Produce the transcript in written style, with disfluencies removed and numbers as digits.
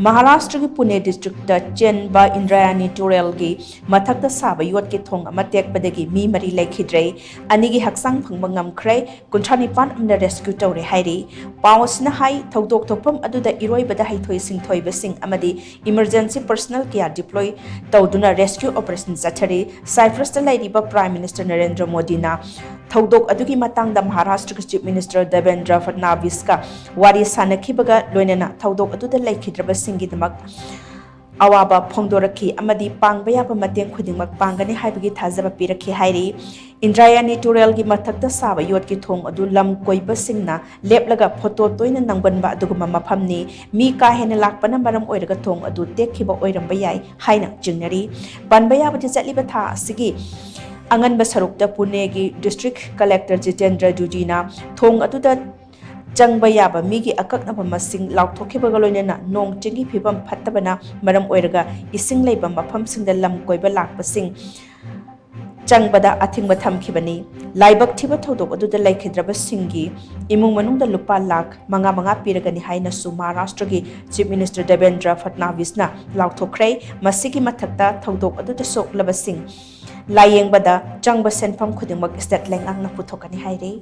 Maharashtra ki Pune district da Chenba Indrayani Turel gi Mathak da Saba yot ki Thong ama Tekpadagi Mee mari Leikhidre ani gi HAKCHANG PHANGBA NGAMKHRE kunthanipan amna rescue TOURE HAIRI pawasna hai thodok thokpam aduda iroibada haithoi singthoi sing amadi emergency personnel kia deploy tawduna rescue operation chathari Cyprus da lairiba Prime Minister Narendra Modi na thodok adugi matangda Maharashtra Chief Minister Devendra Fadnavis ka wari sanakhibaga loinana thodok aduda Leikhidre singidamak awaba phongdoraki amadi pangba yaba mateng khudingmak pangani haibagi thajaba piraki hairi Indrayani Turel gi mathakta Saba yot ki Thong adu lam koiba singna leplaga photo toina nangbanba aduguma mafamni mi ka hena lakpana maram oiraga Thong adu tekhiba oiramba yai haina jingnari banba yaba jatliba tha asigi anganba sarukta Pune gi district collector Jitendra Dujina Thong aduda Changba yaba migi akaknaba masing laukthokhibaga loinena nong chingi phibam phattabana maram oiraga ising leiba mafamsingda lam koiba lakpasing changbada athingba thamkhibani laibak thiba thodok aduda Leikhidre singi imung manungda lupa lakh manga piragani haina su Maharashtra gi Chief Minister Devendra Fadnavis na laukthokhrei masigi mathakta thodok aduda soklaba sing layeng bada changba senpham khudingmak state lengang na puthokani hairi